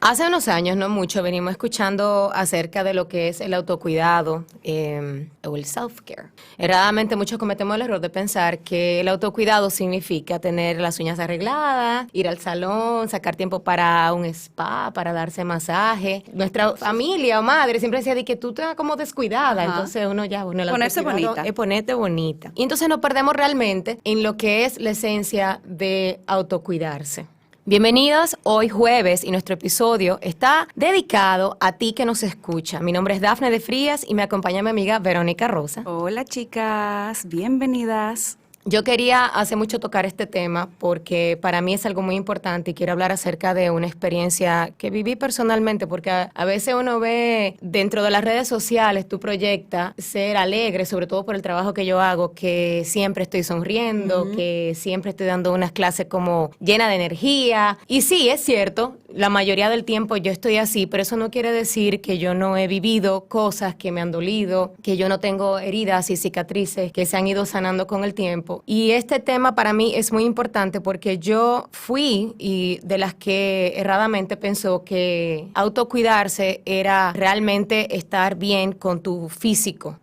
Hace unos años, no mucho, venimos escuchando acerca de lo que es el autocuidado o el self-care. Erradamente muchos cometemos el error de pensar que el autocuidado significa tener las uñas arregladas, ir al salón, sacar tiempo para un spa, para darse masaje. Nuestra familia o madre siempre decía de que tú te vas como descuidada, Ajá. entonces uno ya, bueno, el Ponerse autocuidado bonita. es ponerte bonita. Y entonces nos perdemos realmente en lo que es la esencia de autocuidarse. Bienvenidos hoy jueves y nuestro episodio está dedicado a ti que nos escucha. Mi nombre es Dafne de Frías y me acompaña mi amiga Verónica Rosa. Hola chicas, bienvenidas. Yo quería hace mucho tocar este tema porque para mí es algo muy importante y quiero hablar acerca de una experiencia que viví personalmente porque a veces uno ve dentro de las redes sociales, tú proyectas ser alegre, sobre todo por el trabajo que yo hago, que siempre estoy sonriendo, que siempre estoy dando unas clases como llena de energía. Y sí, es cierto, la mayoría del tiempo yo estoy así, pero eso no quiere decir que yo no he vivido cosas que me han dolido, que yo no tengo heridas y cicatrices que se han ido sanando con el tiempo. Y este tema para mí es muy importante porque yo fui y de las que erradamente pensó que autocuidarse era realmente estar bien con tu físico.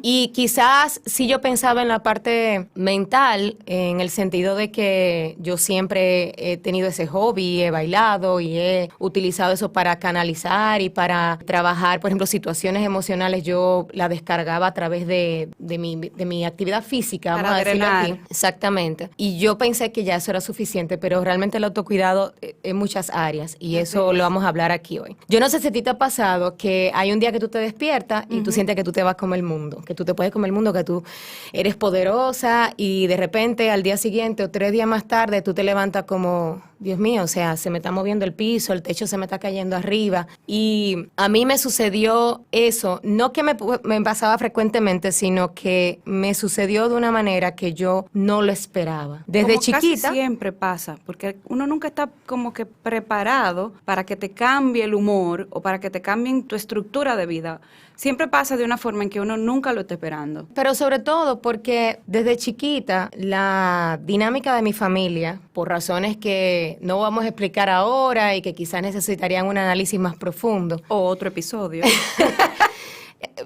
Y quizás si yo pensaba en la parte mental, en el sentido de que yo siempre he tenido ese hobby, he bailado y he utilizado eso para canalizar y para trabajar, por ejemplo, situaciones emocionales, yo la descargaba a través de mi actividad física, vamos Para a decirlo drenar. aquí. Exactamente. Y yo pensé que ya eso era suficiente, pero realmente el autocuidado en muchas áreas y eso lo vamos a hablar aquí hoy. Yo no sé si a ti te ha pasado que hay un día que tú te despiertas y tú sientes que tú te vas a comer el mundo, que tú te puedes comer el mundo, que tú eres poderosa y de repente al día siguiente o 3 días más tarde tú te levantas como, Dios mío, o sea, se me está moviendo el piso, el techo se me está cayendo arriba. Y a mí me sucedió eso, no que me pasaba frecuentemente, sino que me sucedió de una manera que yo no lo esperaba. Desde Como casi chiquita. siempre pasa, porque uno nunca está como que preparado para que te cambie el humor o para que te cambien tu estructura de vida. Siempre pasa de una forma en que uno nunca lo está esperando. Pero sobre todo porque desde chiquita la dinámica de mi familia, por razones que no vamos a explicar ahora y que quizás necesitarían un análisis más profundo, O otro episodio.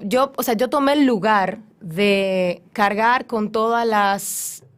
yo tomé el lugar de cargar con todas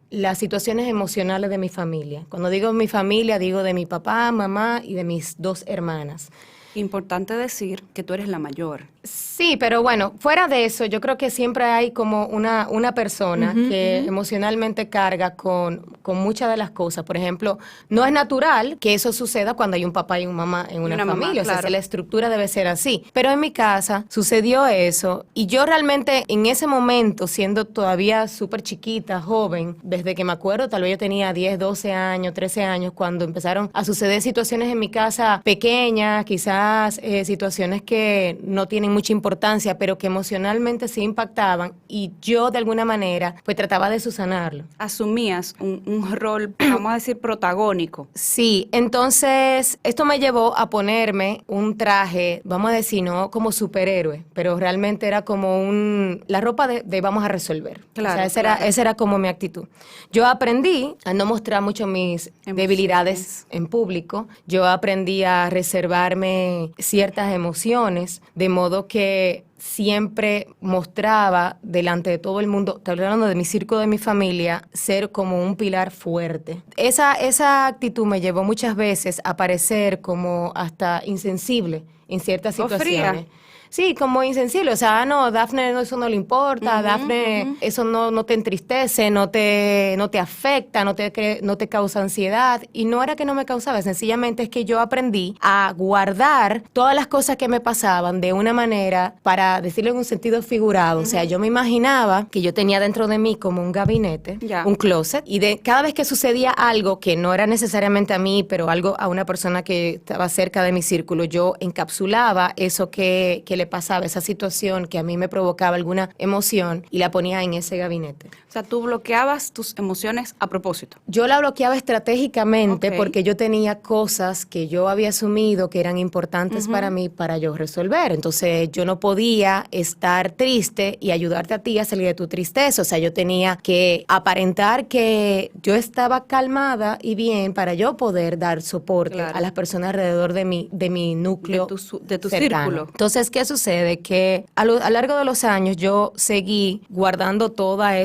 las situaciones emocionales de mi familia. Cuando digo mi familia, digo de mi papá, mamá y de mis 2 hermanas. Importante decir que tú eres la mayor. Sí, pero bueno, fuera de eso, yo creo que siempre hay como una persona que emocionalmente carga con muchas de las cosas. Por ejemplo, no es natural que eso suceda cuando hay un papá y una mamá en una una mamá, familia. O sea, claro. la estructura debe ser así. Pero en mi casa sucedió eso y yo realmente en ese momento, siendo todavía súper chiquita, joven, desde que me acuerdo, tal vez yo tenía 10, 12 años, 13 años, cuando empezaron a suceder situaciones en mi casa pequeñas, quizás situaciones que no tienen mucha importancia, pero que emocionalmente sí impactaban y yo de alguna manera pues trataba de subsanarlo. Asumías un rol, vamos a decir, protagónico. Sí, entonces esto me llevó a ponerme un traje, vamos a decir, no como superhéroe, pero realmente era como la ropa de vamos a resolver. Claro, o sea, claro. esa era como mi actitud. Yo aprendí a no mostrar mucho mis debilidades en público. Yo aprendí a reservarme ciertas emociones, de modo que siempre mostraba delante de todo el mundo, estoy hablando de mi círculo, de mi familia, ser como un pilar fuerte. Esa actitud me llevó muchas veces a parecer como hasta insensible en ciertas O fría. situaciones. Sí, como insensible, o sea, no, Dafne no, eso no le importa, Dafne eso no te entristece, no te afecta, no te causa ansiedad, y no era que no me causaba, sencillamente es que yo aprendí a guardar todas las cosas que me pasaban de una manera, para decirlo en un sentido figurado, o sea, yo me imaginaba que yo tenía dentro de mí como un gabinete, Ya. un closet, y de cada vez que sucedía algo que no era necesariamente a mí, pero algo a una persona que estaba cerca de mi círculo, yo encapsulaba eso que que le pasaba, esa situación que a mí me provocaba alguna emoción, y la ponía en ese gabinete. O sea, tú bloqueabas tus emociones a propósito. Yo la bloqueaba estratégicamente Ok. porque yo tenía cosas que yo había asumido que eran importantes para mí para yo resolver. Entonces yo no podía estar triste y ayudarte a ti a salir de tu tristeza. O sea, yo tenía que aparentar que yo estaba calmada y bien para yo poder dar soporte Claro. a las personas alrededor de mi núcleo De tu cercano. círculo. Entonces, ¿qué sucede? Que a lo largo de los años yo seguí guardando todas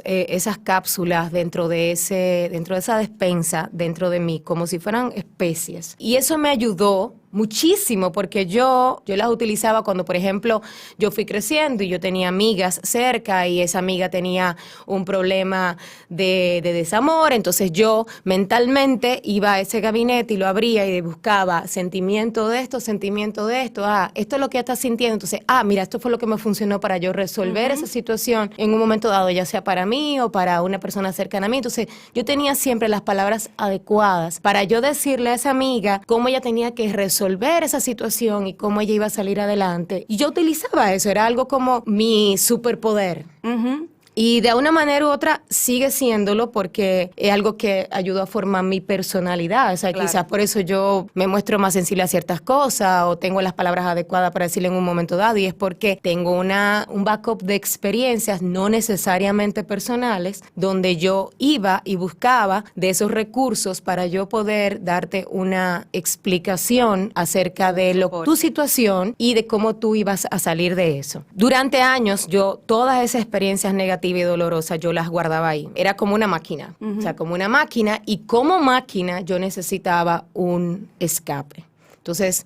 esas cápsulas dentro de esa despensa, dentro de mí, como si fueran especies. Y eso me ayudó muchísimo, porque yo las utilizaba cuando, por ejemplo, yo fui creciendo y yo tenía amigas cerca y esa amiga tenía un problema de desamor, entonces yo mentalmente iba a ese gabinete y lo abría y buscaba sentimiento de esto, esto es lo que ella está sintiendo, entonces, mira, esto fue lo que me funcionó para yo resolver esa situación en un momento dado, ya sea para mí o para una persona cercana a mí, entonces yo tenía siempre las palabras adecuadas para yo decirle a esa amiga cómo ella tenía que resolver esa situación y cómo ella iba a salir adelante. Y yo utilizaba eso, era algo como mi superpoder. Ujú. Y de una manera u otra sigue siéndolo porque es algo que ayudó a formar mi personalidad. O sea, Claro. quizás por eso yo me muestro más sensible a ciertas cosas o tengo las palabras adecuadas para decirle en un momento dado. Y es porque tengo un backup de experiencias no necesariamente personales donde yo iba y buscaba de esos recursos para yo poder darte una explicación acerca de tu situación y de cómo tú ibas a salir de eso. Durante años yo todas esas experiencias negativas y dolorosa, yo las guardaba ahí. Era como una máquina, o sea, como una máquina, y como máquina yo necesitaba un escape. Entonces,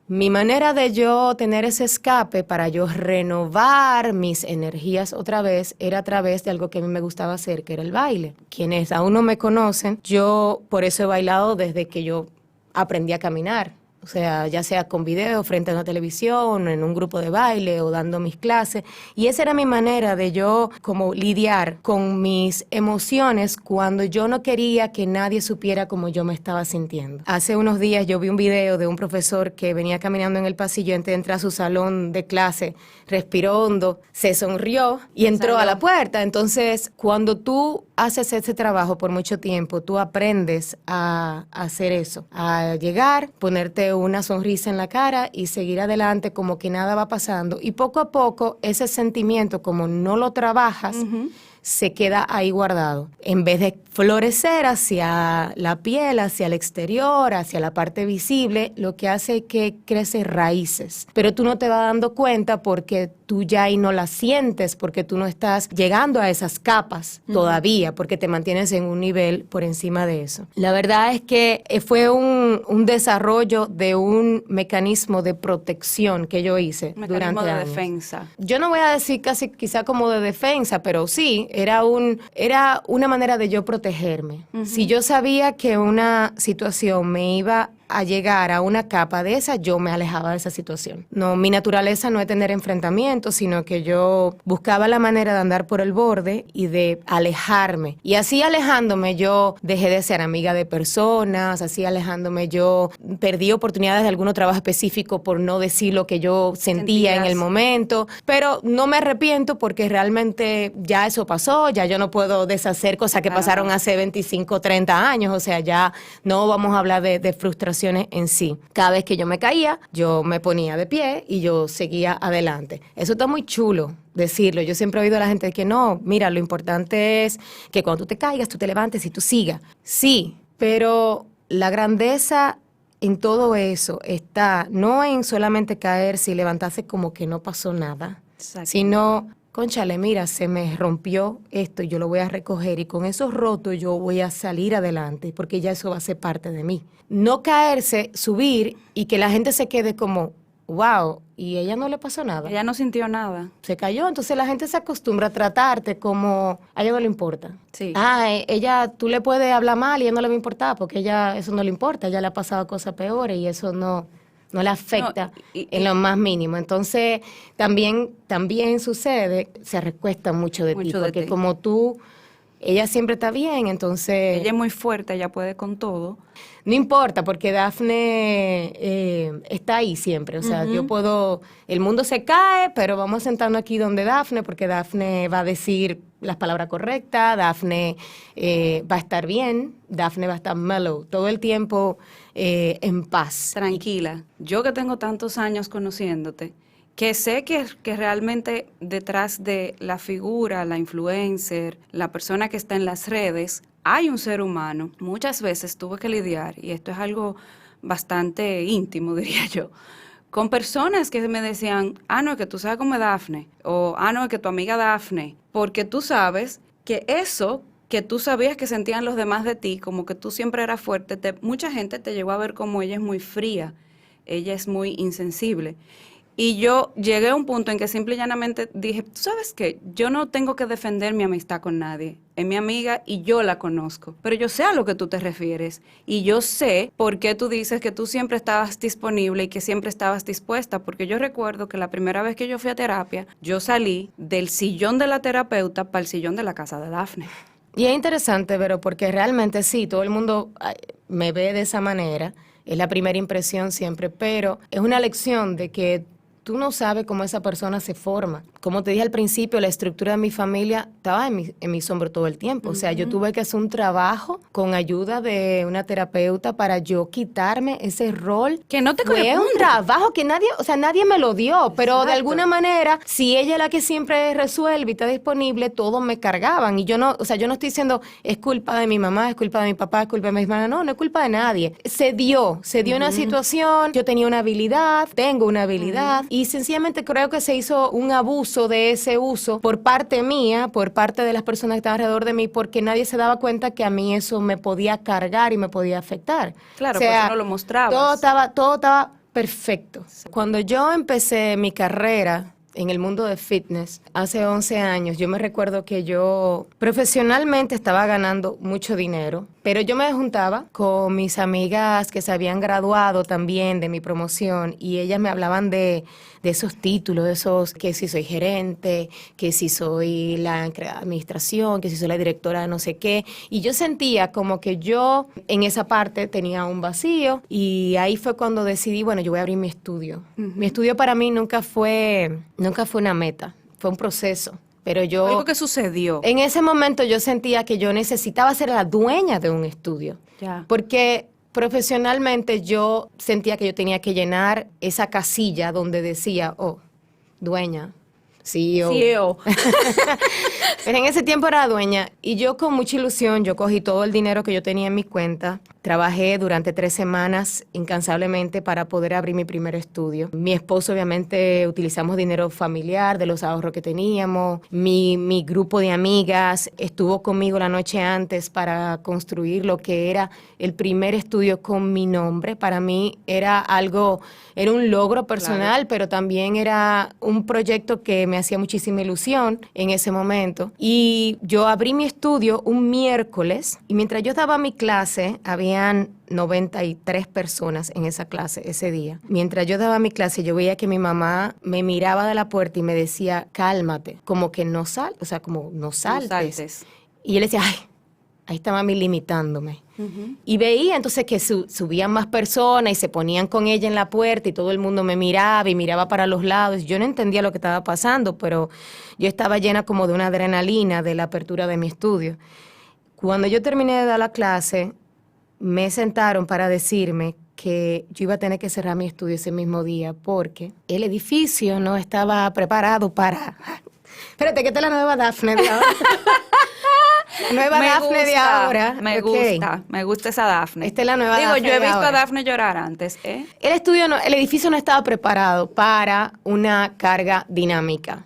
mi manera de yo tener ese escape para yo renovar mis energías otra vez era a través de algo que a mí me gustaba hacer, que era el baile. Quienes aún no me conocen, yo por eso he bailado desde que yo aprendí a caminar. O sea, ya sea con video, frente a una televisión, en un grupo de baile o dando mis clases. Y esa era mi manera de yo como lidiar con mis emociones cuando yo no quería que nadie supiera cómo yo me estaba sintiendo. Hace unos días yo vi un video de un profesor que venía caminando en el pasillo antes de entrar a su salón de clase, respiró hondo, se sonrió y entró a la puerta. Entonces, cuando tú haces ese trabajo por mucho tiempo, tú aprendes a hacer eso, a llegar, ponerte una sonrisa en la cara y seguir adelante como que nada va pasando. Y poco a poco ese sentimiento, como no lo trabajas, se queda ahí guardado. En vez de florecer hacia la piel, hacia el exterior, hacia la parte visible, lo que hace es que crece raíces. Pero tú no te vas dando cuenta porque tú ya ahí no las sientes, porque tú no estás llegando a esas capas todavía, porque te mantienes en un nivel por encima de eso. La verdad es que fue un desarrollo de un mecanismo de protección que yo hice Mecanismo durante de años. defensa. Yo no voy a decir quizá como de defensa, pero sí, era una manera de yo protegerme. Si yo sabía que una situación me iba a llegar a una capa de esa, yo me alejaba de esa situación. No, mi naturaleza no es tener enfrentamientos, sino que yo buscaba la manera de andar por el borde y de alejarme. Y así alejándome yo dejé de ser amiga de personas, así alejándome yo perdí oportunidades de algún trabajo específico por no decir lo que yo sentía en el momento, pero no me arrepiento porque realmente ya eso pasó, ya yo no puedo deshacer cosas que pasaron hace 25, 30 años, o sea, ya no vamos a hablar de frustración en sí. Cada vez que yo me caía, yo me ponía de pie y yo seguía adelante. Eso está muy chulo decirlo. Yo siempre he oído a la gente que no, mira, lo importante es que cuando tú te caigas, tú te levantes y tú sigas. Sí, pero la grandeza en todo eso está no en solamente caerse y levantarse como que no pasó nada, sino cónchale, mira, se me rompió esto y yo lo voy a recoger y con esos rotos yo voy a salir adelante porque ya eso va a ser parte de mí. No caerse, subir y que la gente se quede como, wow, y ella no le pasó nada. Ella no sintió nada. Se cayó, entonces la gente se acostumbra a tratarte como a ella no le importa. Sí. Ella, tú le puedes hablar mal y a ella no le va a importar porque ella, eso no le importa, ella le ha pasado cosas peores y eso no le afecta en lo más mínimo. Entonces, también sucede, se recuesta mucho de ti, porque como tú ella siempre está bien, entonces... Ella es muy fuerte, ella puede con todo. No importa, porque Dafne está ahí siempre. O sea, yo puedo... El mundo se cae, pero vamos sentando aquí donde Dafne, porque Dafne va a decir las palabras correctas, Dafne va a estar bien, Dafne va a estar mellow, todo el tiempo en paz. Tranquila. Yo que tengo tantos años conociéndote, que sé que realmente detrás de la figura, la influencer, la persona que está en las redes, hay un ser humano. Muchas veces tuve que lidiar, y esto es algo bastante íntimo, diría yo, con personas que me decían, no, es que tú sabes cómo es Dafne, o no, es que tu amiga Dafne, porque tú sabes que eso que tú sabías que sentían los demás de ti, como que tú siempre eras fuerte, mucha gente te llegó a ver como ella es muy fría, ella es muy insensible. Y yo llegué a un punto en que simple y llanamente dije, ¿tú sabes qué? Yo no tengo que defender mi amistad con nadie. Es mi amiga y yo la conozco. Pero yo sé a lo que tú te refieres. Y yo sé por qué tú dices que tú siempre estabas disponible y que siempre estabas dispuesta. Porque yo recuerdo que la primera vez que yo fui a terapia, yo salí del sillón de la terapeuta para el sillón de la casa de Dafne. Y es interesante, pero porque realmente sí, todo el mundo me ve de esa manera. Es la primera impresión siempre. Pero es una lección de que tú no sabes cómo esa persona se forma. Como te dije al principio, la estructura de mi familia estaba en mis hombros todo el tiempo. O sea, yo tuve que hacer un trabajo con ayuda de una terapeuta para yo quitarme ese rol. Que no te Fue corresponde. un trabajo que nadie me lo dio, pero Exacto. de alguna manera, si ella es la que siempre resuelve y está disponible, todos me cargaban. Y yo no estoy diciendo, es culpa de mi mamá, es culpa de mi papá, es culpa de mi hermana. No es culpa de nadie. Se dio una situación, yo tenía una habilidad, tengo una habilidad, y sencillamente creo que se hizo un abuso de ese uso por parte mía, por parte de las personas que estaban alrededor de mí, porque nadie se daba cuenta que a mí eso me podía cargar y me podía afectar. Claro, porque no lo mostrabas. Todo estaba perfecto. Cuando yo empecé mi carrera en el mundo de fitness, hace 11 años, yo me recuerdo que yo profesionalmente estaba ganando mucho dinero, pero yo me juntaba con mis amigas que se habían graduado también de mi promoción y ellas me hablaban de esos títulos, de esos que si soy gerente, que si soy la administración, que si soy la directora de no sé qué. Y yo sentía como que yo en esa parte tenía un vacío y ahí fue cuando decidí, bueno, yo voy a abrir mi estudio. Mi estudio para mí nunca fue una meta, fue un proceso. Pero yo... Algo que sucedió. En ese momento yo sentía que yo necesitaba ser la dueña de un estudio. Ya. Porque profesionalmente yo sentía que yo tenía que llenar esa casilla donde decía, dueña, CEO. CEO. Pero en ese tiempo era dueña y yo con mucha ilusión, yo cogí todo el dinero que yo tenía en mi cuenta, trabajé durante 3 semanas incansablemente para poder abrir mi primer estudio. Mi esposo obviamente utilizamos dinero familiar de los ahorros que teníamos, mi grupo de amigas estuvo conmigo la noche antes para construir lo que era el primer estudio con mi nombre. Para mí era un logro personal, claro, pero también era un proyecto que me hacía muchísima ilusión en ese momento. Y yo abrí mi estudio un miércoles y mientras yo daba mi clase, habían 93 personas en esa clase ese día. Mientras yo daba mi clase, yo veía que mi mamá me miraba de la puerta y me decía, cálmate, como que no saltes. No saltes. Y yo le decía, ahí está mami limitándome. Y veía entonces que subían más personas y se ponían con ella en la puerta y todo el mundo me miraba y miraba para los lados. Yo no entendía lo que estaba pasando, pero yo estaba llena como de una adrenalina de la apertura de mi estudio. Cuando yo terminé de dar la clase, me sentaron para decirme que yo iba a tener que cerrar mi estudio ese mismo día porque el edificio no estaba preparado para... Espérate, que esta es la nueva Dafne de ahora. Nueva Dafne de ahora. Me gusta esa Dafne. Esta es la nueva Dafne. Yo he visto ahora a Dafne llorar antes, ¿eh? El edificio no estaba preparado para una carga dinámica.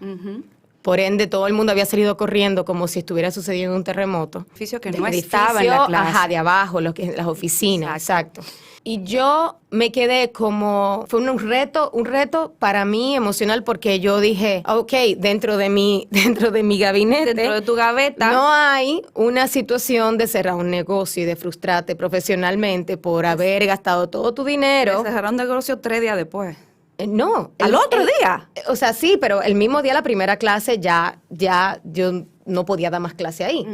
Por ende, todo el mundo había salido corriendo como si estuviera sucediendo un terremoto. Edificio que no estaba en la clase. Ajá, de abajo, las oficinas, exacto. Y yo me quedé como, fue un reto para mí emocional porque yo dije, ok, dentro de mi gabinete, dentro de tu gaveta, no hay una situación de cerrar un negocio y de frustrarte profesionalmente por haber gastado todo tu dinero. Cerraron un negocio 3 días después. No. ¿Al otro día? O sea, sí, pero el mismo día, la primera clase, ya yo no podía dar más clase ahí.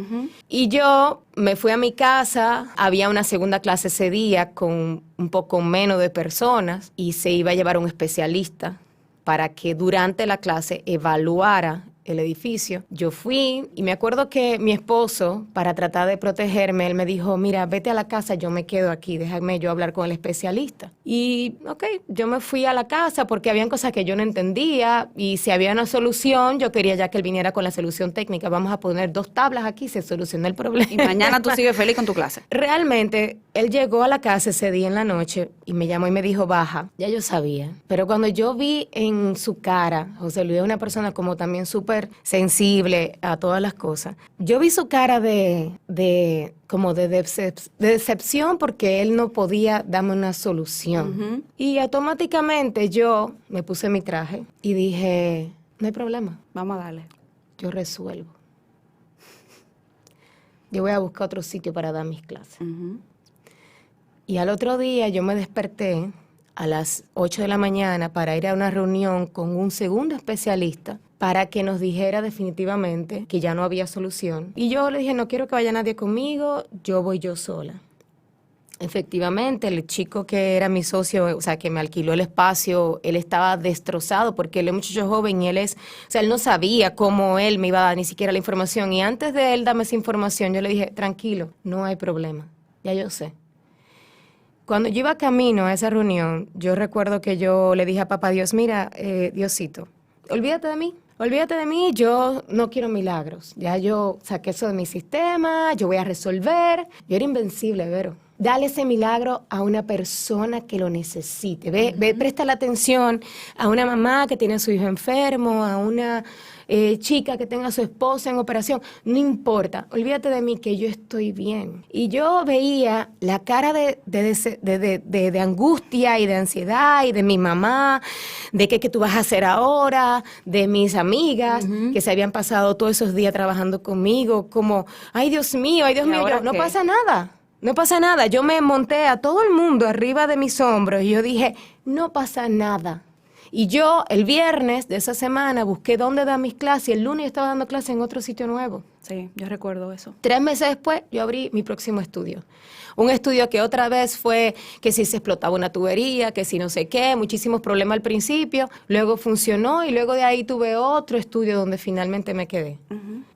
Y yo me fui a mi casa, había una segunda clase ese día con un poco menos de personas y se iba a llevar un especialista para que durante la clase evaluara el edificio. Yo fui y me acuerdo que mi esposo, para tratar de protegerme, él me dijo, mira, vete a la casa, yo me quedo aquí, déjame yo hablar con el especialista. Y, ok, yo me fui a la casa porque habían cosas que yo no entendía y si había una solución, yo quería ya que él viniera con la solución técnica. Vamos a poner 2 tablas aquí, se soluciona el problema. Y mañana tú sigues feliz con tu clase. Realmente, él llegó a la casa ese día en la noche y me llamó y me dijo, baja. Ya yo sabía. Pero cuando yo vi en su cara, José Luis es una persona como también súper sensible a todas las cosas. Yo vi su cara de decepción porque él no podía darme una solución. Y automáticamente yo me puse mi traje y dije, no hay problema. Vamos a darle. Yo resuelvo. Yo voy a buscar otro sitio para dar mis clases. Y al otro día yo me desperté a las 8 de la mañana para ir a una reunión con un segundo especialista para que nos dijera definitivamente que ya no había solución. Y yo le dije, no quiero que vaya nadie conmigo, yo voy yo sola. Efectivamente, el chico que era mi socio, o sea, que me alquiló el espacio, él estaba destrozado porque él es un muchacho joven y él no sabía cómo él me iba a dar ni siquiera la información. Y antes de él darme esa información, yo le dije, tranquilo, no hay problema, ya yo sé. Cuando yo iba camino a esa reunión, yo recuerdo que yo le dije a papá Dios, mira, Diosito, olvídate de mí, yo no quiero milagros. Ya yo saqué eso de mi sistema, yo voy a resolver. Yo era invencible, Vero. Dale ese milagro a una persona que lo necesite. Ve, presta la atención a una mamá que tiene a su hijo enfermo, a una chica que tenga a su esposa en operación. No importa, olvídate de mí que yo estoy bien. Y yo veía la cara de angustia y de ansiedad y de mi mamá, de qué tú vas a hacer ahora, de mis amigas que se habían pasado todos esos días trabajando conmigo, como, ay Dios mío, yo, no pasa nada. No pasa nada. Yo me monté a todo el mundo arriba de mis hombros y yo dije, no pasa nada. Y yo el viernes de esa semana busqué dónde dar mis clases y el lunes estaba dando clases en otro sitio nuevo. Sí, yo recuerdo eso. 3 meses después yo abrí mi próximo estudio. Un estudio que otra vez fue que si se explotaba una tubería, que si no sé qué, muchísimos problemas al principio. Luego funcionó y luego de ahí tuve otro estudio donde finalmente me quedé.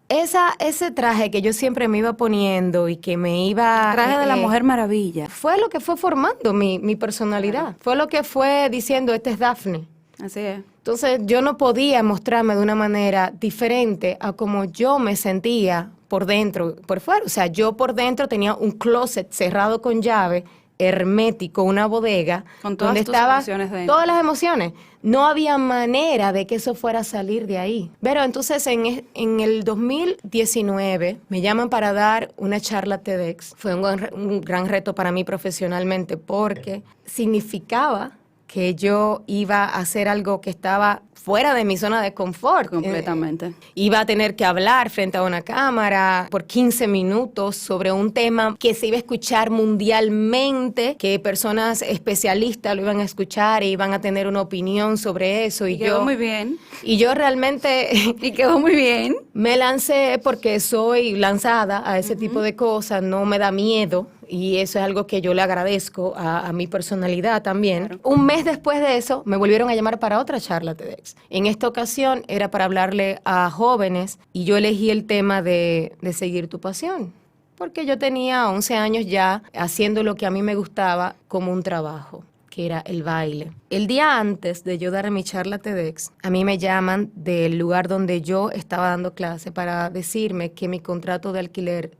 Ese traje que yo siempre me iba poniendo y que me iba... El traje de la Mujer Maravilla. Fue lo que fue formando mi personalidad. Claro. Fue lo que fue diciendo, este es Daphne. Así es. Entonces yo no podía mostrarme de una manera diferente a como yo me sentía por dentro, por fuera. O sea, yo por dentro tenía un closet cerrado con llave, hermético, una bodega, con todas donde tus estaban emociones dentro. Todas las emociones. No había manera de que eso fuera a salir de ahí. Pero entonces en el 2019 me llaman para dar una charla TEDx. Fue un gran reto para mí profesionalmente porque significaba que yo iba a hacer algo que estaba fuera de mi zona de confort. Completamente. Iba a tener que hablar frente a una cámara por 15 minutos sobre un tema que se iba a escuchar mundialmente, que personas especialistas lo iban a escuchar e iban a tener una opinión sobre eso. Y quedó muy bien. Y yo realmente... Y quedó muy bien. Me lancé porque soy lanzada a ese tipo de cosas, no me da miedo. Y eso es algo que yo le agradezco a mi personalidad también. Claro. Un mes después de eso, me volvieron a llamar para otra charla TEDx. En esta ocasión era para hablarle a jóvenes y yo elegí el tema de seguir tu pasión. Porque yo tenía 11 años ya haciendo lo que a mí me gustaba como un trabajo, que era el baile. El día antes de yo dar mi charla TEDx, a mí me llaman del lugar donde yo estaba dando clase para decirme que mi contrato de alquiler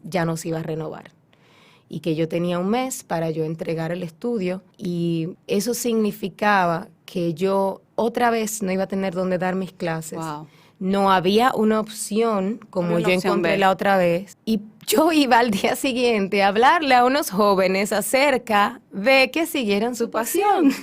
ya no se iba a renovar. Y que yo tenía un mes para yo entregar el estudio y eso significaba que yo otra vez no iba a tener dónde dar mis clases. Wow. No había una opción como yo encontré la otra vez. Y yo iba al día siguiente a hablarle a unos jóvenes acerca de que siguieran su pasión.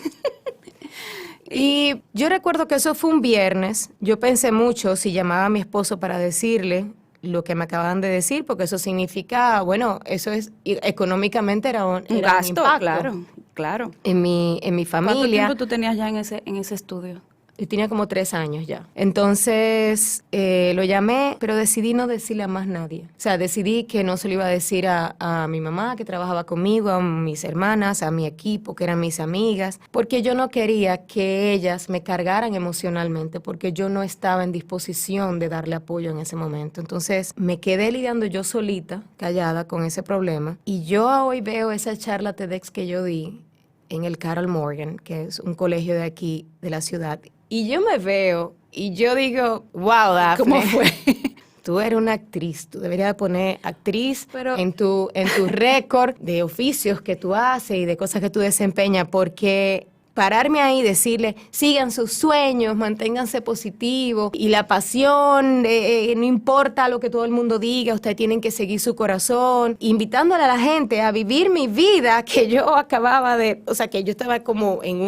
Y yo recuerdo que eso fue un viernes. Yo pensé mucho si llamaba a mi esposo para decirle lo que me acaban de decir, porque eso significa, bueno, eso es, económicamente era un gasto, impacto. claro. En mi familia. ¿Cuánto tiempo tú tenías ya en ese estudio? Yo tenía como 3 años ya. Entonces lo llamé, pero decidí no decirle a más nadie. O sea, decidí que no se lo iba a decir a mi mamá, que trabajaba conmigo, a mis hermanas, a mi equipo, que eran mis amigas, porque yo no quería que ellas me cargaran emocionalmente, porque yo no estaba en disposición de darle apoyo en ese momento. Entonces me quedé lidiando yo solita, callada, con ese problema. Y yo hoy veo esa charla TEDx que yo di en el Carol Morgan, que es un colegio de aquí, de la ciudad. Y yo me veo y yo digo, wow, Dafne. ¿Cómo fue? Tú eres una actriz, tú deberías de poner actriz en tu récord de oficios que tú haces y de cosas que tú desempeñas, porque pararme ahí y decirle, sigan sus sueños, manténganse positivos y la pasión, no importa lo que todo el mundo diga, ustedes tienen que seguir su corazón, invitándole a la gente a vivir mi vida que yo acababa de, o sea, que yo estaba como en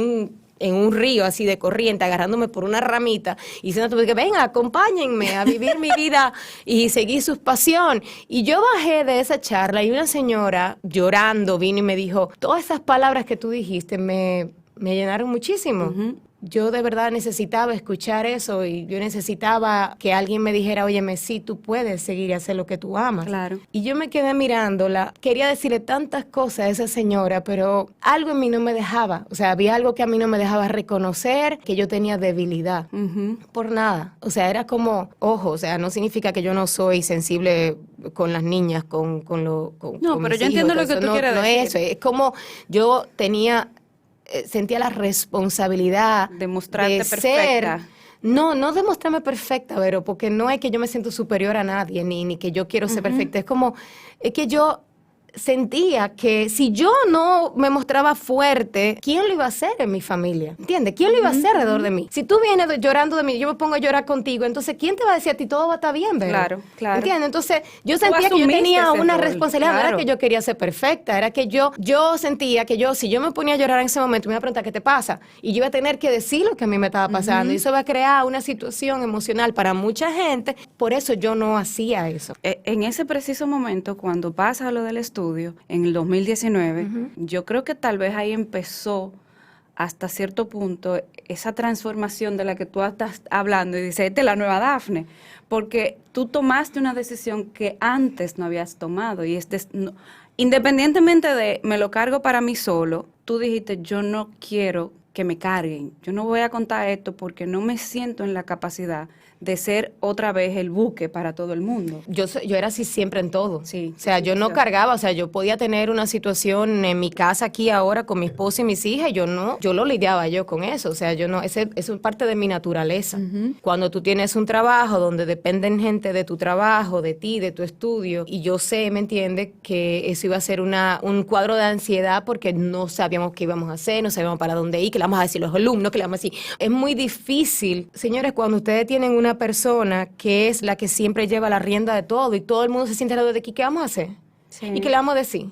un río así de corriente, agarrándome por una ramita y diciendo que venga, acompáñenme a vivir mi vida y seguir su pasión. Y yo bajé de esa charla y una señora llorando vino y me dijo, todas esas palabras que tú dijiste me llenaron muchísimo. Uh-huh. Yo de verdad necesitaba escuchar eso y yo necesitaba que alguien me dijera, óyeme, sí, tú puedes seguir y hacer lo que tú amas. Claro. Y yo me quedé mirándola, quería decirle tantas cosas a esa señora, pero algo en mí no me dejaba. O sea, había algo que a mí no me dejaba reconocer que yo tenía debilidad. Uh-huh. Por nada. O sea, era como, ojo, o sea, no significa que yo no soy sensible con las niñas, con No, con pero mis yo entiendo hijos, lo que tú quieres decir. No es eso, es como yo sentía la responsabilidad de mostrarte de perfecta. No demostrarme perfecta, pero porque no es que yo me siento superior a nadie, ni que yo quiero ser perfecta. Es que yo sentía que si yo no me mostraba fuerte, ¿quién lo iba a hacer en mi familia? ¿Entiendes? ¿Quién lo iba a hacer alrededor de mí? Si tú vienes llorando de mí, yo me pongo a llorar contigo, entonces ¿quién te va a decir a ti todo va a estar bien, verdad? Claro. ¿Entiendes? Entonces yo sentía que yo tenía una responsabilidad, no era que yo quería ser perfecta, era que yo sentía que si yo me ponía a llorar en ese momento, me iba a preguntar ¿qué te pasa? Y yo iba a tener que decir lo que a mí me estaba pasando, y eso va a crear una situación emocional para mucha gente, por eso yo no hacía eso. En ese preciso momento, cuando pasa lo del estudio, en el 2019, yo creo que tal vez ahí empezó hasta cierto punto esa transformación de la que tú estás hablando y dices, esta es la nueva Dafne, porque tú tomaste una decisión que antes no habías tomado y independientemente de me lo cargo para mí solo, tú dijiste, yo no quiero que me carguen, yo no voy a contar esto porque no me siento en la capacidad de ser otra vez el buque para todo el mundo. Yo era así siempre en todo. Sí. O sea, yo no cargaba, o sea, yo podía tener una situación en mi casa aquí ahora con mi esposa y mis hijas, y yo lo lidiaba yo con eso. O sea, eso es parte de mi naturaleza. Uh-huh. Cuando tú tienes un trabajo donde dependen gente de tu trabajo, de ti, de tu estudio, y yo sé, ¿me entiendes?, que eso iba a ser un cuadro de ansiedad porque no sabíamos qué íbamos a hacer, no sabíamos para dónde ir, qué le vamos a decir a los alumnos, qué le vamos a decir. Es muy difícil, señores, cuando ustedes tienen una persona que es la que siempre lleva la rienda de todo y todo el mundo se siente alrededor de aquí, ¿qué vamos a hacer? Sí. ¿Y qué le vamos a decir?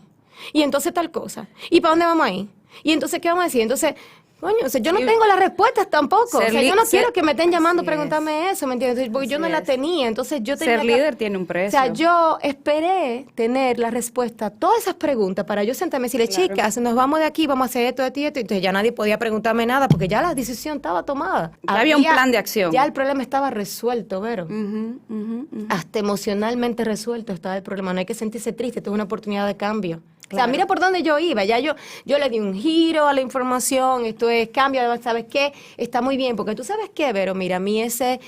Y entonces tal cosa. ¿Y para dónde vamos a ir? Y entonces, ¿qué vamos a decir? Entonces, coño, o sea, yo no tengo las respuestas tampoco. O sea, yo no quiero que me estén llamando a preguntarme eso, ¿me entiendes? Porque yo no la tenía, entonces yo tenía ser líder tiene un precio. O sea, yo esperé tener la respuesta a todas esas preguntas para yo sentarme y decirle, chicas, nos vamos de aquí, vamos a hacer esto, y entonces ya nadie podía preguntarme nada porque ya la decisión estaba tomada. Había un plan de acción. Ya el problema estaba resuelto, Vero. Hasta emocionalmente resuelto estaba el problema. No hay que sentirse triste, esto es una oportunidad de cambio. Claro. O sea, mira por dónde yo iba, ya yo le di un giro a la información, esto es cambio, ¿sabes qué? Está muy bien, porque tú sabes qué, Vero, mira, a mí ese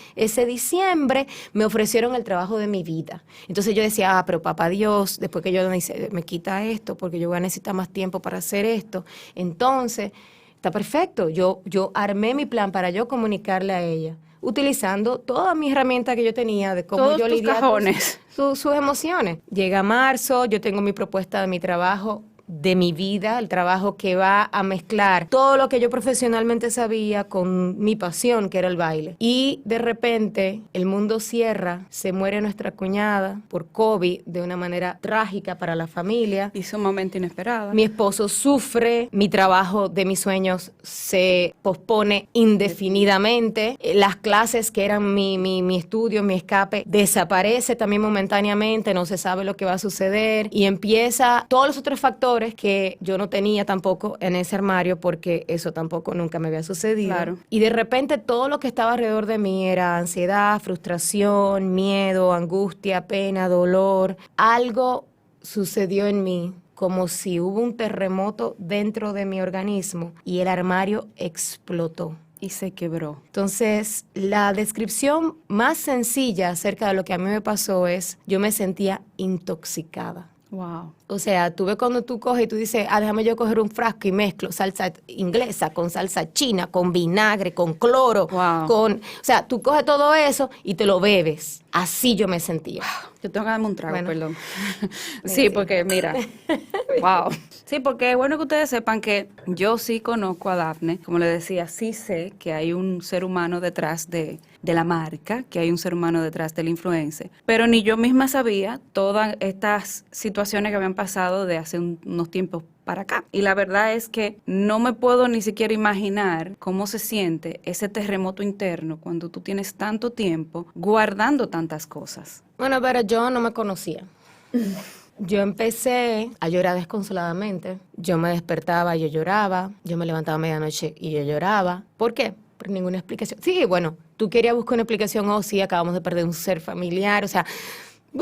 diciembre me ofrecieron el trabajo de mi vida. Entonces yo decía, pero papá Dios, después que yo me quita esto, porque yo voy a necesitar más tiempo para hacer esto, entonces está perfecto, yo armé mi plan para yo comunicarle a ella, utilizando todas mis herramientas que yo tenía de cómo yo lidiar con sus emociones. Llega marzo, yo tengo mi propuesta de mi trabajo, de mi vida, el trabajo que va a mezclar todo lo que yo profesionalmente sabía con mi pasión, que era el baile. Y de repente el mundo cierra, se muere nuestra cuñada por COVID de una manera trágica para la familia. Y sumamente inesperada. Mi esposo sufre, mi trabajo de mis sueños se pospone indefinidamente, las clases que eran mi estudio, mi escape, desaparece también momentáneamente, no se sabe lo que va a suceder y empieza todos los otros factores dolores que yo no tenía tampoco en ese armario porque eso tampoco nunca me había sucedido. Claro. Y de repente todo lo que estaba alrededor de mí era ansiedad, frustración, miedo, angustia, pena, dolor. Algo sucedió en mí como si hubo un terremoto dentro de mi organismo y el armario explotó. Y se quebró. Entonces, la descripción más sencilla acerca de lo que a mí me pasó es, yo me sentía intoxicada. Wow. O sea, tú ves cuando tú coges y tú dices, déjame yo coger un frasco y mezclo salsa inglesa con salsa china, con vinagre, con cloro, Wow. o sea, tú coges todo eso y te lo bebes. Así yo me sentía. Yo tengo que darme un trago, Bueno. perdón. Venga, Sí, sí. porque mira, wow. Sí, porque es bueno que ustedes sepan que yo sí conozco a Dafne, como le decía, sí sé que hay un ser humano detrás de la marca, que hay un ser humano detrás del influencer, pero ni yo misma sabía todas estas situaciones que habían pasado de hace unos tiempos para acá. Y la verdad es que no me puedo ni siquiera imaginar cómo se siente ese terremoto interno cuando tú tienes tanto tiempo guardando tantas cosas. Bueno, pero yo no me conocía. Yo empecé a llorar desconsoladamente. Yo me despertaba y yo lloraba. Yo me levantaba a medianoche y yo lloraba. ¿Por qué? Por ninguna explicación. Sí, bueno, tú querías buscar una explicación, sí, acabamos de perder un ser familiar, o sea,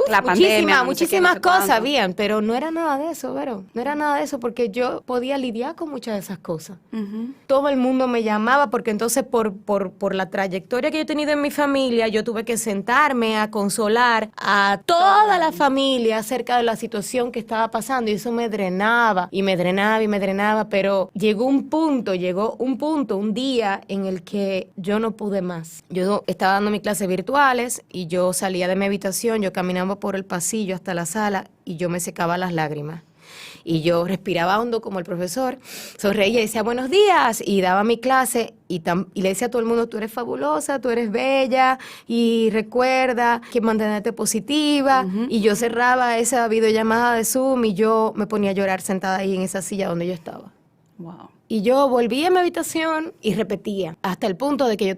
La pandemia, muchísimas no sé cosas cuánto. habían, pero no era nada de eso, Vero. No era nada de eso porque yo podía lidiar con muchas de esas cosas. Ujú. Todo el mundo me llamaba porque entonces por la trayectoria que yo he tenido en mi familia, yo tuve que sentarme a consolar a toda la familia acerca de la situación que estaba pasando y eso me drenaba y me drenaba y me drenaba, pero llegó un punto, un día en el que yo no pude más. Yo estaba dando mis clases virtuales y yo salía de mi habitación, yo caminaba por el pasillo hasta la sala y yo me secaba las lágrimas. Y yo respiraba hondo como el profesor, sonreía y decía buenos días y daba mi clase y le decía a todo el mundo, tú eres fabulosa, tú eres bella y recuerda que mantenerte positiva. Y yo cerraba esa videollamada de Zoom y yo me ponía a llorar sentada ahí en esa silla donde yo estaba. Wow. Y yo volví a mi habitación y repetía, hasta el punto de que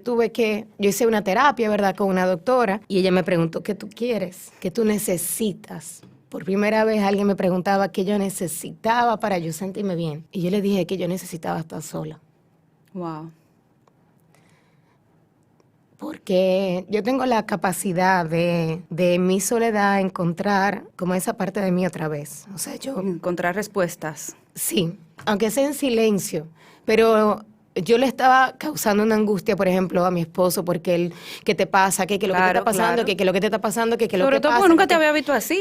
yo hice una terapia, ¿verdad?, con una doctora, y ella me preguntó, ¿qué tú quieres? ¿Qué tú necesitas? Por primera vez alguien me preguntaba qué yo necesitaba para yo sentirme bien. Y yo le dije que yo necesitaba estar sola. Wow. Porque yo tengo la capacidad de mi soledad encontrar como esa parte de mí otra vez. O sea, yo... Encontrar respuestas. Sí, aunque sea en silencio, pero yo le estaba causando una angustia, por ejemplo, a mi esposo, porque él, ¿qué te pasa? ¿Qué lo que te Claro, está pasando? claro. ¿Qué lo que te está pasando? ¿Qué lo Sobre que todo pasa? porque nunca ¿Qué te había visto así.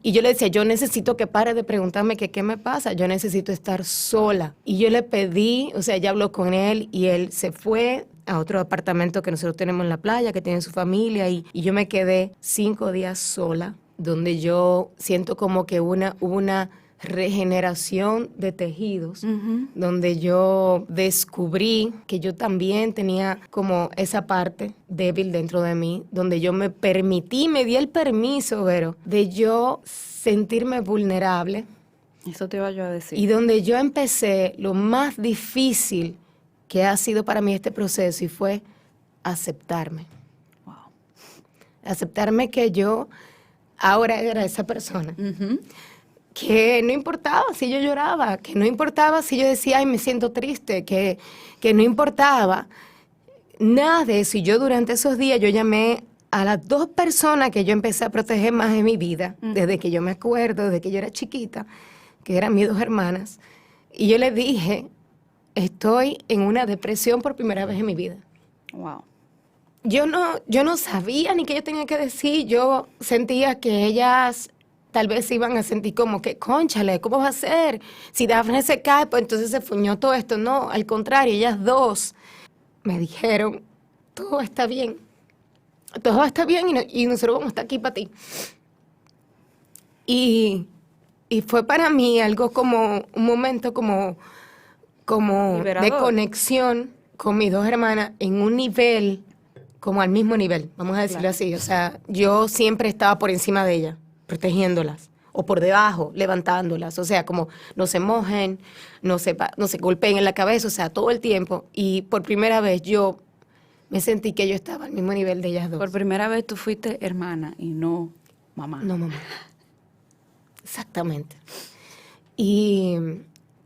Y yo le decía, yo necesito que pare de preguntarme qué me pasa, yo necesito estar sola. Y yo le pedí, o sea, ella habló con él y él se fue a otro apartamento que nosotros tenemos en la playa, que tiene su familia, y yo me quedé 5 días sola, donde yo siento como que hubo una regeneración de tejidos, donde yo descubrí que yo también tenía como esa parte débil dentro de mí, donde yo me di el permiso, Vero, de yo sentirme vulnerable. Eso te iba yo a decir. Y donde yo empecé lo más difícil que ha sido para mí este proceso y fue aceptarme. Wow. Aceptarme que yo ahora era esa persona. Que no importaba si yo lloraba, que no importaba si yo decía, ay, me siento triste, que no importaba nada de eso. Y yo durante esos días yo llamé a las 2 personas que yo empecé a proteger más en mi vida, desde que yo me acuerdo, desde que yo era chiquita, que eran mis 2 hermanas. Y yo les dije, estoy en una depresión por primera vez en mi vida. Wow. Yo no sabía ni qué yo tenía que decir. Yo sentía que ellas tal vez se iban a sentir como que, cónchale, ¿cómo va a ser? Si Dafne se cae, pues entonces se fuñó todo esto. No, al contrario, ellas 2 me dijeron, todo está bien. Todo está bien y nosotros vamos a estar aquí para ti. Y fue para mí algo como un momento como de Liberador. conexión con mis 2 hermanas en un nivel, como al mismo nivel, vamos a decirlo Claro. así. O sea, yo siempre estaba por encima de ellas, protegiéndolas, o por debajo, levantándolas. O sea, como no se mojen, no se golpeen en la cabeza, o sea, todo el tiempo. Y por primera vez yo me sentí que yo estaba al mismo nivel de ellas 2. Por primera vez tú fuiste hermana y no mamá. No, mamá. Exactamente. Y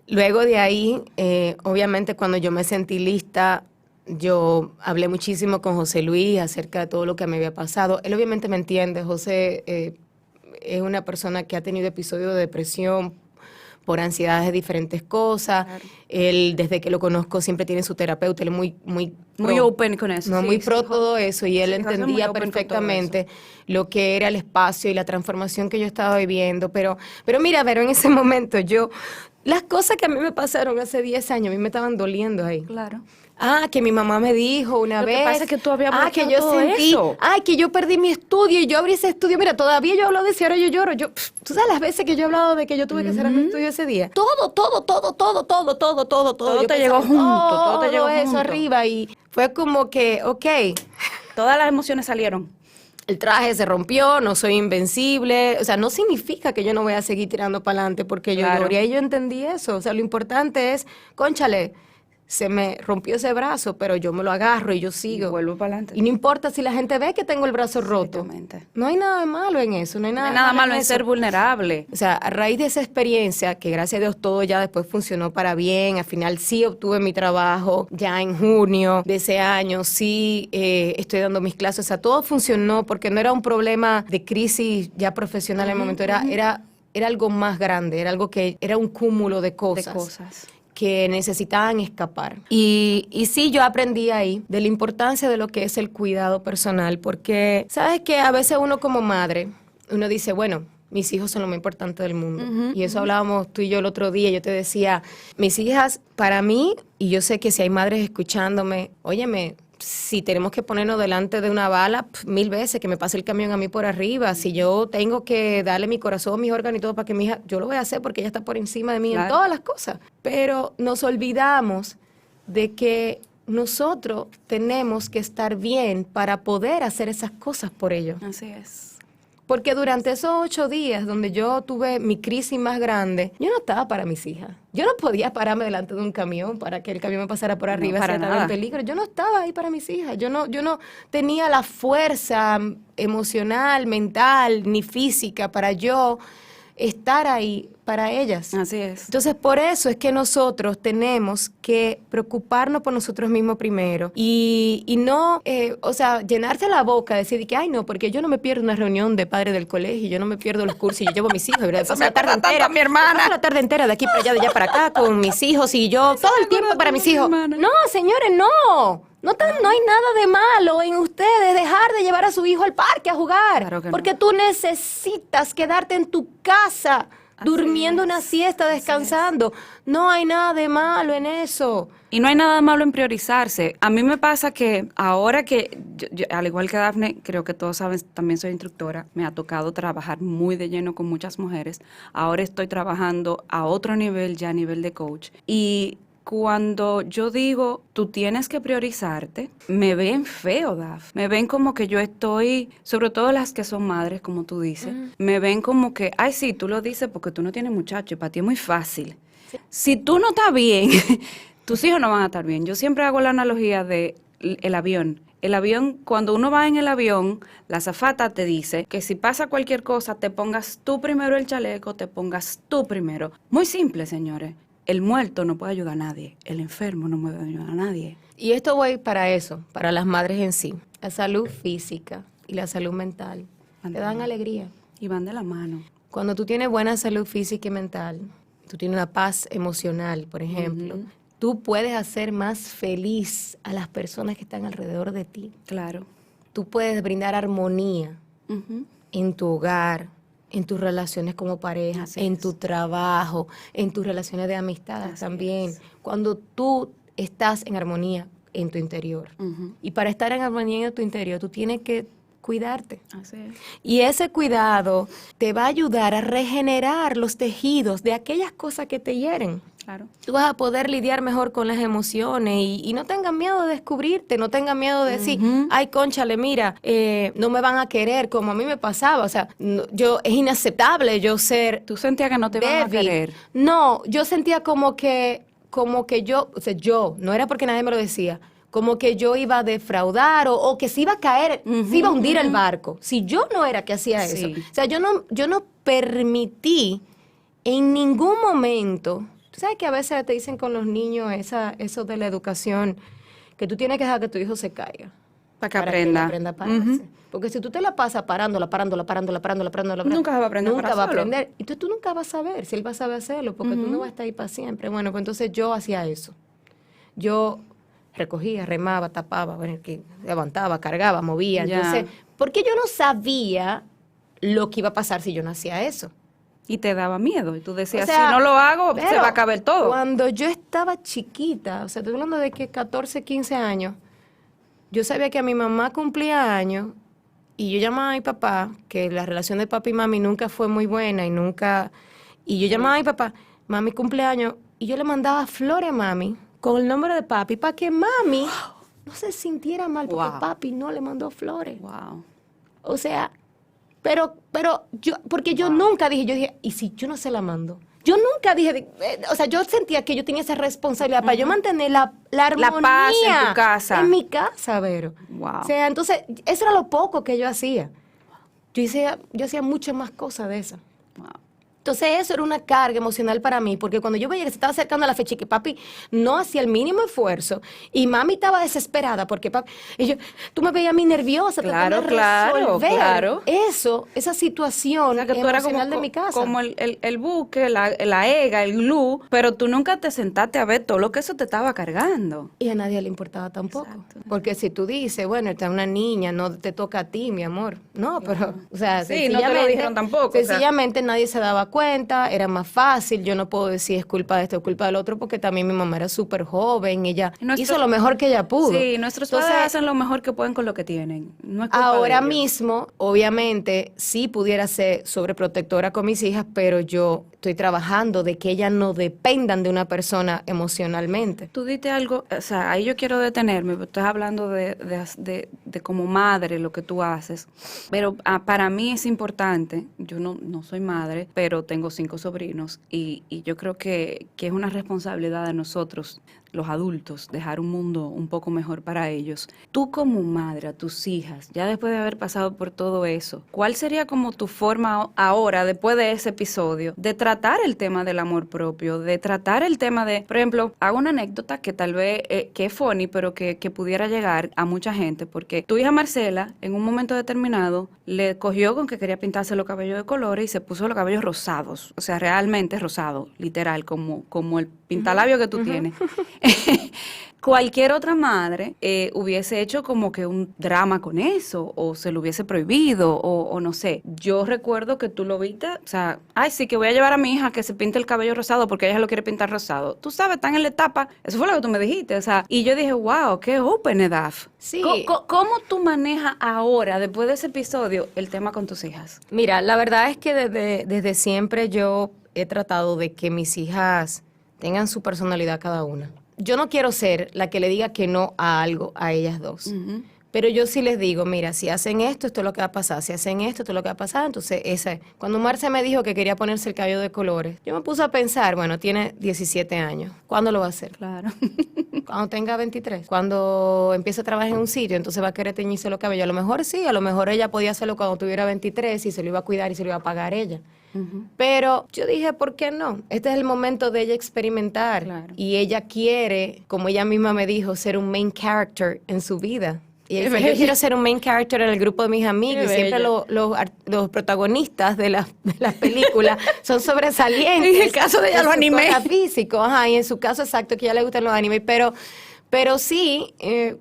luego de ahí, obviamente cuando yo me sentí lista, yo hablé muchísimo con José Luis acerca de todo lo que me había pasado. Él obviamente me entiende. José es una persona que ha tenido episodios de depresión por ansiedades de diferentes cosas. Claro. Él, desde que lo conozco, siempre tiene su terapeuta. Él es muy Muy open con eso. no, sí, muy sí, pro todo eso, y él sí, José es muy entendía open con todo perfectamente eso. lo que era el espacio y la transformación que yo estaba viviendo. Pero mira, Vero, en ese momento las cosas que a mí me pasaron hace 10 años, a mí me estaban doliendo ahí. Claro. Que mi mamá me dijo una Lo que vez. pasa es que tú habías que bloqueado yo todo sentí. eso. Que yo perdí mi estudio y yo abrí ese estudio. Mira, todavía yo hablo de eso y ahora yo lloro. Tú sabes las veces que yo he hablado de que yo tuve que cerrar mi estudio ese día. Todo. Todo Yo te llegó pensaba, junto, todo te llegó eso junto. arriba, y fue como que, ok, Todas las emociones salieron. el traje se rompió, no soy invencible. O sea, no significa que yo no voy a seguir tirando para adelante porque yo Claro. lloré y yo entendí eso. O sea, lo importante es, cónchale, se me rompió ese brazo, pero yo me lo agarro y yo sigo. Y vuelvo para adelante. Y no importa si la gente ve que tengo el brazo roto. Exactamente. No hay nada de malo en eso, no hay No nada, hay nada malo en eso. ser vulnerable. O sea, a raíz de esa experiencia, que gracias a Dios todo ya después funcionó para bien, al final sí obtuve mi trabajo ya en junio de ese año, sí estoy dando mis clases, o sea, todo funcionó porque no era un problema de crisis ya profesional en el momento, era algo más grande, era algo que era un cúmulo de cosas. Que necesitaban escapar. Y sí, yo aprendí ahí de la importancia de lo que es el cuidado personal, porque sabes que a veces uno como madre, uno dice, bueno, mis hijos son lo más importante del mundo. Y eso hablábamos tú y yo el otro día, yo te decía, mis hijas, para mí, y yo sé que si hay madres escuchándome, óyeme, si tenemos que ponernos delante de una bala, 1000 veces que me pase el camión a mí por arriba. Si yo tengo que darle mi corazón, mis órganos y todo para que mi hija, yo lo voy a hacer porque ella está por encima de mí en todas las cosas. Pero nos olvidamos de que nosotros tenemos que estar bien para poder hacer esas cosas por ellos. Así es. Porque durante esos 8 días donde yo tuve mi crisis más grande, yo no estaba para mis hijas. Yo no podía pararme delante de un camión para que el camión me pasara por arriba, No, para si estaba nada. en peligro. Yo no estaba ahí para mis hijas. Yo no tenía la fuerza emocional, mental, ni física para yo estar ahí para ellas. Así es. Entonces, por eso es que nosotros tenemos que preocuparnos por nosotros mismos primero y no, llenarse la boca, decir que, ay, no, porque yo no me pierdo una reunión de padres del colegio, yo no me pierdo los cursos, yo llevo a mis hijos, ¿verdad? Eso me pasa tanto a mi hermana. Paso la tarde entera de aquí para allá, de allá para acá, con mis hijos y yo, todo el tiempo para mis hijos. No, señores, no. No hay nada de malo en ustedes dejar de llevar a su hijo al parque a jugar. Claro que no. Porque tú necesitas quedarte en tu casa durmiendo una siesta, descansando. No hay nada de malo en eso. Y no hay nada malo en priorizarse. A mí me pasa que ahora que, yo, al igual que Dafne, creo que todos saben, también soy instructora, me ha tocado trabajar muy de lleno con muchas mujeres. Ahora estoy trabajando a otro nivel, ya a nivel de coach. Y cuando yo digo, tú tienes que priorizarte, me ven feo, Daf. Me ven como que yo estoy, sobre todo las que son madres, como tú dices, me ven como que, ay, sí, tú lo dices porque tú no tienes muchacho y para ti es muy fácil. Sí. Si tú no estás bien, tus hijos no van a estar bien. Yo siempre hago la analogía de el avión. El avión, cuando uno va en el avión, la azafata te dice que si pasa cualquier cosa, te pongas tú primero el chaleco, te pongas tú primero. Muy simple, señores. El muerto no puede ayudar a nadie, el enfermo no puede ayudar a nadie. Y esto voy para eso, para las madres en sí. La salud física y la salud mental te dan alegría. Y van de la mano. Cuando tú tienes buena salud física y mental, tú tienes una paz emocional, por ejemplo, tú puedes hacer más feliz a las personas que están alrededor de ti. Claro. Tú puedes brindar armonía en tu hogar, en tus relaciones como pareja, en tu trabajo, en tus relaciones de amistad también. Cuando tú estás en armonía en tu interior. Y para estar en armonía en tu interior, tú tienes que cuidarte. Así es. Y ese cuidado te va a ayudar a regenerar los tejidos de aquellas cosas que te hieren. Claro. Tú vas a poder lidiar mejor con las emociones y no tengas miedo de descubrirte, no tengas miedo de decir, ay, cónchale, mira, no me van a querer como a mí me pasaba. O sea, es inaceptable yo ser ¿Tú sentías que no te van a querer? No, yo sentía como que yo, o sea, no era porque nadie me lo decía, como que yo iba a defraudar o que se iba a caer, se iba a hundir el barco. Si yo no era que hacía eso. O sea, yo no permití en ningún momento, tú sabes que a veces te dicen con los niños eso de la educación, que tú tienes que dejar que tu hijo se caiga. Para que aprenda. Aprenda a pararse. Porque si tú te la pasas parándola, Nunca va a aprender nunca para va a solo. aprender. Entonces tú nunca vas a saber si él va a saber hacerlo, porque tú no vas a estar ahí para siempre. Bueno, pues entonces yo hacía eso. Yo recogía, remaba, tapaba, bueno, que levantaba, cargaba, movía. Ya. Entonces, porque yo no sabía lo que iba a pasar si yo no hacía eso. Y te daba miedo. Y tú decías, O sea, si no lo hago, se pero va a acabar todo. Cuando yo estaba chiquita, o sea, estoy hablando de que 14, 15 años, yo sabía que a mi mamá cumplía años y yo llamaba a mi papá, que la relación de papi y mami nunca fue muy buena y yo llamaba a mi papá, mami cumpleaños, y yo le mandaba flores a mami con el nombre de papi para que mami no se sintiera mal porque Wow. papi no le mandó flores. Wow. O sea, pero porque yo nunca dije, ¿y si yo no se la mando? Yo nunca dije, o sea, yo sentía que yo tenía esa responsabilidad para yo mantener la armonía. paz en tu casa. En mi casa, Vero. Wow. O sea, entonces, eso era lo poco que yo hacía. Yo hacía muchas más cosas de esas. Wow. Entonces eso era una carga emocional para mí, porque cuando yo veía que se estaba acercando a la fecha y que papi no hacía el mínimo esfuerzo y mami estaba desesperada porque papi, y yo, tú me veías a mí nerviosa, Claro, tratando de claro, resolver claro. esa situación O sea, que tú eras emocional de mi casa. como el buque, la ega, el glue, pero tú nunca te sentaste a ver todo lo que eso te estaba cargando. Y a nadie le importaba tampoco. Exacto. Porque si tú dices, bueno, esta es una niña, no te toca a ti, mi amor. No, pero, o sea, Sí, no te lo sencillamente- dijeron tampoco, o sea. Sencillamente nadie se daba cuenta, era más fácil. Yo no puedo decir es culpa de esto o culpa del otro, porque también mi mamá era súper joven, ella Y nuestros- hizo lo mejor que ella pudo. Sí, nuestros Entonces, padres hacen lo mejor que pueden con lo que tienen. No es culpa ahora de ellos. mismo, obviamente, sí pudiera ser sobreprotectora con mis hijas, pero yo estoy trabajando de que ellas no dependan de una persona emocionalmente. Tú diste algo, o sea, ahí yo quiero detenerme, porque estás hablando de como madre lo que tú haces, pero para mí es importante, yo no soy madre, pero tengo 5 sobrinos y yo creo que es una responsabilidad de nosotros, los adultos, dejar un mundo un poco mejor para ellos. Tú como madre, a tus hijas, ya después de haber pasado por todo eso, ¿cuál sería como tu forma ahora, después de ese episodio, de tratar el tema del amor propio, de tratar el tema de, por ejemplo, hago una anécdota que tal vez, que es funny, pero que pudiera llegar a mucha gente, porque tu hija Marcela, en un momento determinado, le cogió con que quería pintarse los cabellos de colores y se puso los cabellos rosados, o sea, realmente rosado, literal, como el pintalabio que tú tienes. Cualquier otra madre hubiese hecho como que un drama con eso, o se lo hubiese prohibido, o no sé. Yo recuerdo que tú lo viste, o sea, ay, sí, que voy a llevar a mi hija que se pinte el cabello rosado porque ella lo quiere pintar rosado. Tú sabes, están en la etapa, eso fue lo que tú me dijiste, o sea, y yo dije, wow, qué open edad. Sí. ¿Cómo tú manejas ahora, después de ese episodio, el tema con tus hijas? Mira, la verdad es que desde siempre yo he tratado de que mis hijas tengan su personalidad cada una. Yo no quiero ser la que le diga que no a algo a ellas dos. Ujú. Pero yo sí les digo, mira, si hacen esto, esto es lo que va a pasar. Si hacen esto es lo que va a pasar. Entonces, cuando Marce me dijo que quería ponerse el cabello de colores, yo me puse a pensar, bueno, tiene 17 años. ¿Cuándo lo va a hacer? Claro. Cuando tenga 23. Cuando empiece a trabajar en un sitio, entonces va a querer teñirse los cabellos. A lo mejor sí, a lo mejor ella podía hacerlo cuando tuviera 23 y se lo iba a cuidar y se lo iba a pagar ella. Ujú. Pero yo dije, ¿por qué no? Este es el momento de ella experimentar. Claro. Y ella quiere, como ella misma me dijo, ser un main character en su vida. Y ella Qué dice, yo bella. quiero ser un main character en el grupo de mis amigos. Qué Y siempre bella. los protagonistas de las películas son sobresalientes. En el caso de ella, en los su animes. cosa físico, ajá, y en su caso exacto, que a ella le gustan los animes. Pero sí,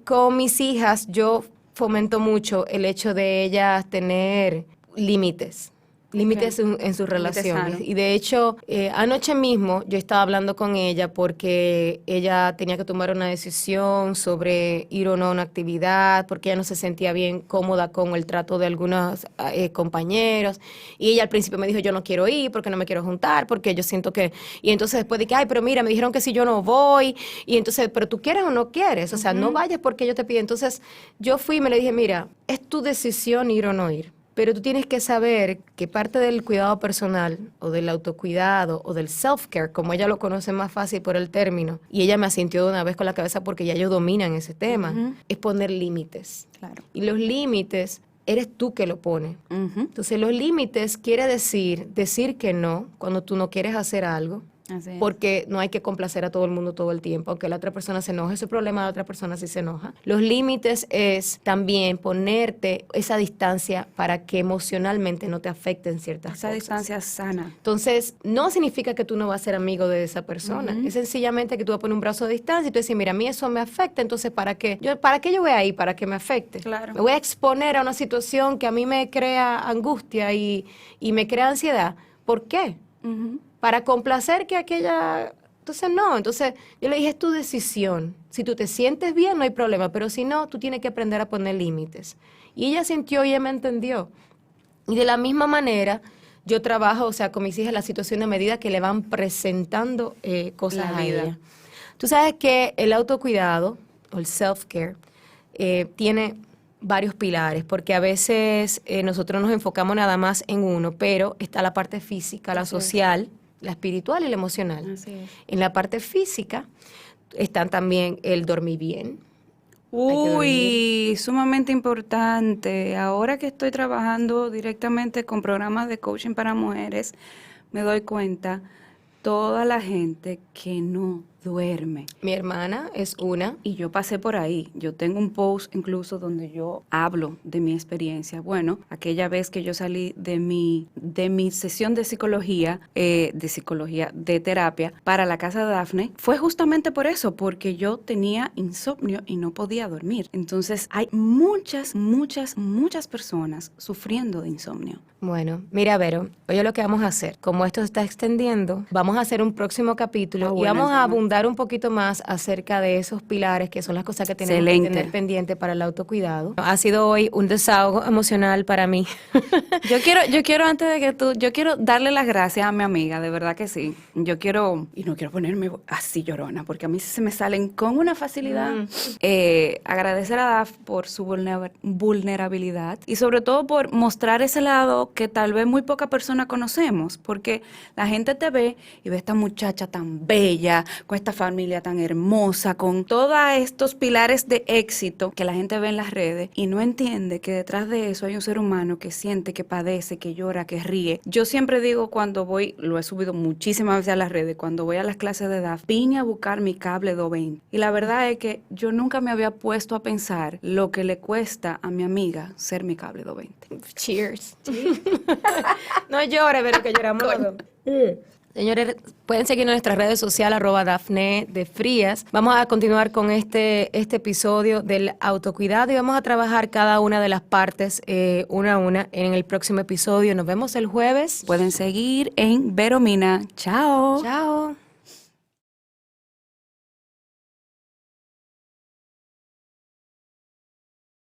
con mis hijas yo fomento mucho el hecho de ellas tener límites. Límites en sus relaciones. sanos. Y de hecho, anoche mismo yo estaba hablando con ella porque ella tenía que tomar una decisión sobre ir o no a una actividad, porque ella no se sentía bien cómoda con el trato de algunos compañeros. Y ella al principio me dijo, yo no quiero ir porque no me quiero juntar, porque yo siento que... Y entonces después dije, ay, pero mira, me dijeron que si yo no voy. Y entonces, pero tú quieres o no quieres. O sea, no vayas porque yo te pido. Entonces yo fui y me le dije, mira, es tu decisión ir o no ir. Pero tú tienes que saber que parte del cuidado personal o del autocuidado o del self-care, como ella lo conoce más fácil por el término, y ella me asintió de una vez con la cabeza porque ya ellos dominan ese tema, es poner límites. Claro. Y los límites eres tú que lo pones. Ujú. Entonces, los límites quiere decir que no cuando tú no quieres hacer algo. Así es. Porque no hay que complacer a todo el mundo todo el tiempo, aunque la otra persona se enoje, ese problema de la otra persona sí se enoja. Los límites es también ponerte esa distancia para que emocionalmente no te afecten ciertas Esa cosas. distancia sana. Entonces, no significa que tú no vas a ser amigo de esa persona. Ujú. Es sencillamente que tú vas a poner un brazo de distancia y tú dices, mira, a mí eso me afecta, entonces ¿para qué? ¿Para qué yo voy ahí? ¿Para que me afecte? Claro. Me voy a exponer a una situación que a mí me crea angustia y me crea ansiedad. ¿Por qué? Ujú. Para complacer que aquella... Entonces, no. Entonces, yo le dije, es tu decisión. Si tú te sientes bien, no hay problema, pero si no, tú tienes que aprender a poner límites. Y ella sintió y ella me entendió. Y de la misma manera, yo trabajo, o sea, con mis hijas, la situación a medida que le van presentando cosas La a vida. ella. Tú sabes que el autocuidado, o el self-care, tiene varios pilares, porque a veces nosotros nos enfocamos nada más en uno, pero está la parte física, la Así es. social, la espiritual y la emocional. Así es. En la parte física están también el dormir bien. Hay que dormir. Uy, sumamente importante. Ahora que estoy trabajando directamente con programas de coaching para mujeres, me doy cuenta toda la gente que no duerme. Mi hermana es una. Y yo pasé por ahí. Yo tengo un post incluso donde yo hablo de mi experiencia. Bueno, aquella vez que yo salí de mi sesión de psicología, de terapia para la casa de Dafne, fue justamente por eso, porque yo tenía insomnio y no podía dormir. Entonces hay muchas personas sufriendo de insomnio. Bueno, mira, Vero, oye lo que vamos a hacer. Como esto se está extendiendo, vamos a hacer un próximo capítulo y bueno, vamos a tema. abundar un poquito más acerca de esos pilares que son las cosas que tenemos que Excelente. tener pendiente para el autocuidado. Ha sido hoy un desahogo emocional para mí. Yo quiero antes de que yo quiero darle las gracias a mi amiga, de verdad que sí. Yo quiero, y no quiero ponerme así llorona, porque a mí se me salen con una facilidad. Agradecer a Daf por su vulnerabilidad y sobre todo por mostrar ese lado que tal vez muy poca persona conocemos, porque la gente te ve y ve a esta muchacha tan bella, con esta familia tan hermosa, con todos estos pilares de éxito que la gente ve en las redes y no entiende que detrás de eso hay un ser humano que siente, que padece, que llora, que ríe. Yo siempre digo cuando voy, lo he subido muchísimas veces a las redes, cuando voy a las clases de DAF, vine a buscar mi cable 220. Y la verdad es que yo nunca me había puesto a pensar lo que le cuesta a mi amiga ser mi cable 220. Cheers. No llores, Vero, que lloramos los dos. Señores, pueden seguirnos en nuestras redes sociales, @Dafne de Frías. Vamos a continuar con este episodio del autocuidado y vamos a trabajar cada una de las partes una a una en el próximo episodio. Nos vemos el jueves. Pueden seguir en Veromina. Chao. Chao.